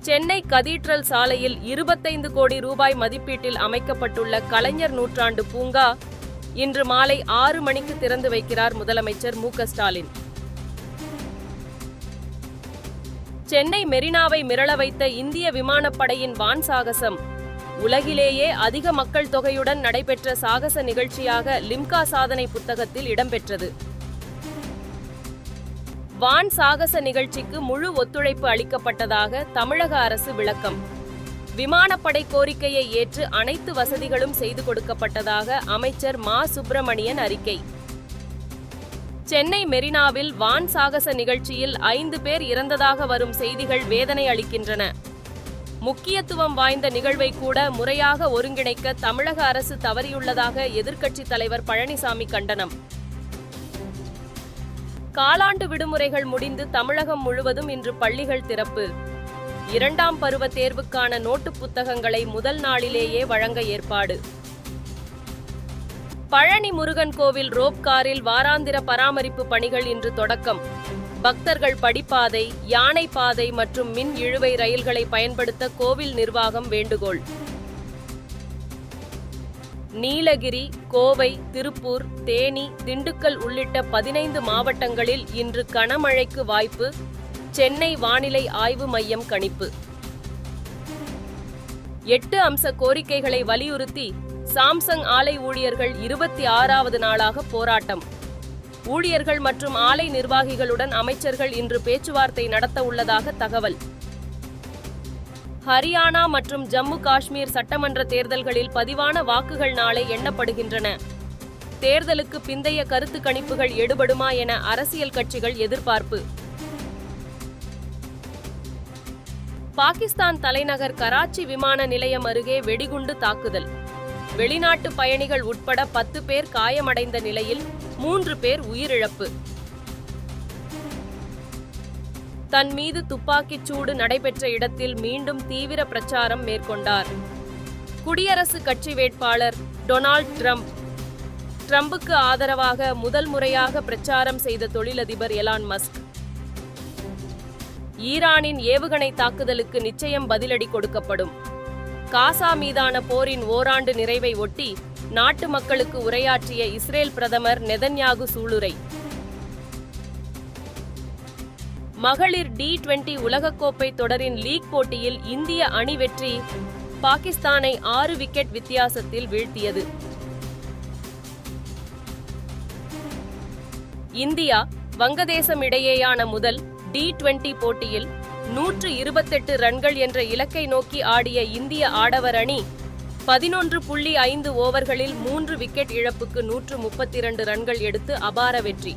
Chennai cathedral சாலையில் 25 கோடி ரூபாய் மதிப்பீட்டில் அமைக்கப்பட்டுள்ள கலைஞர் நூற்றாண்டு பூங்கா இன்று மாலை 6 மணிக்கு திறந்து வைக்கிறார் முதலமைச்சர் மு.க.ஸ்டாலின். சென்னை மெரினாவை மிரள வைத்த இந்திய விமானப்படையின் வான் சாகசம் உலகிலேயே அதிக மக்கள் தொகையுடன் நடைபெற்ற சாகச நிகழ்ச்சியாக லிம்கா சாதனை புத்தகத்தில் இடம்பெற்றது. வான் சாகச நிகழ்ச்சிக்கு முழு ஒத்துழைப்பு அளிக்கப்பட்டதாக தமிழக அரசு விளக்கம். விமானப்படை கோரிக்கையை ஏற்று அனைத்து வசதிகளும் செய்து கொடுக்கப்பட்டதாக அமைச்சர் மா. சுப்பிரமணியன் அறிக்கை. சென்னை மெரினாவில் வான் சாகச நிகழ்ச்சியில் 5 பேர் இறந்ததாக வரும் செய்திகள் வேதனை அளிக்கின்றன. முக்கியத்துவம் வாய்ந்த நிகழ்வை கூட முறையாக ஒருங்கிணைக்க தமிழக அரசு தவறியுள்ளதாக எதிர்க்கட்சித் தலைவர் பழனிசாமி கண்டனம். காலாண்டு விடுமுறைகள் முடிந்து தமிழகம் முழுவதும் இன்று பள்ளிகள் திறப்பு. 2ஆம் பருவ தேர்வுக்கான நோட்டு புத்தகங்களை முதல் நாளிலேயே வழங்க ஏற்பாடு. பழனி முருகன் கோவில் ரோப் காரில் வாராந்திர பராமரிப்பு பணிகள் இன்று தொடக்கம். பக்தர்கள் படிப்பாதை, யானை பாதை மற்றும் மின் இழுவை ரயில்களை பயன்படுத்த கோவில் நிர்வாகம் வேண்டுகோள். நீலகிரி, கோவை, திருப்பூர், தேனி, திண்டுக்கல் உள்ளிட்ட 15 மாவட்டங்களில் இன்று கனமழைக்கு வாய்ப்பு. சென்னை வானிலை ஆய்வு மையம் கணிப்பு. 8 அம்ச கோரிக்கைகளை வலியுறுத்தி சாம்சங் ஆலை ஊழியர்கள் 26வது நாளாக போராட்டம். ஊழியர்கள் மற்றும் ஆலை நிர்வாகிகளுடன் அமைச்சர்கள் இன்று பேச்சுவார்த்தை நடத்த உள்ளதாக தகவல். ஹரியானா மற்றும் ஜம்மு காஷ்மீர் சட்டமன்ற தேர்தல்களில் பதிவான வாக்குகள் நாளை எண்ணப்படுகின்றன. தேர்தலுக்கு பிந்தைய கருத்து கணிப்புகள் எடுபடுமா என அரசியல் கட்சிகள் எதிர்பார்ப்பு. பாகிஸ்தான் தலைநகர் கராச்சி விமான நிலையம் அருகே வெடிகுண்டு தாக்குதல். வெளிநாட்டு பயணிகள் உட்பட 10 பேர் காயமடைந்த நிலையில் 3 பேர் உயிரிழப்பு. தன் மீது துப்பாக்கிச் சூடு நடைபெற்ற இடத்தில் மீண்டும் தீவிர பிரச்சாரம் மேற்கொண்டார். குடியரசுக் கட்சி வேட்பாளர் டொனால்ட் ட்ரம்புக்கு ஆதரவாக முதல் முறையாக பிரச்சாரம் செய்த தொழிலதிபர் எலான் மஸ்க். ஈரானின் ஏவுகணை தாக்குதலுக்கு நிச்சயம் பதிலடி கொடுக்கப்படும். காசா மீதான போரின் ஓராண்டு நிறைவை ஒட்டி நாட்டு மக்களுக்கு உரையாற்றிய இஸ்ரேல் பிரதமர் நெதன்யாகு சூளுரை. மகளிர் T20 உலகக்கோப்பை தொடரின் லீக் போட்டியில் இந்திய அணி வெற்றி. பாகிஸ்தானை 6 விக்கெட் வித்தியாசத்தில் வீழ்த்தியது. இந்தியா வங்கதேசம் இடையேயான முதல் T20 போட்டியில் 128 ரன்கள் என்ற இலக்கை நோக்கி ஆடிய இந்திய ஆடவர் அணி 11.5 ஓவர்களில் 3 விக்கெட் இழப்புக்கு 132 ரன்கள் எடுத்து அபார வெற்றி.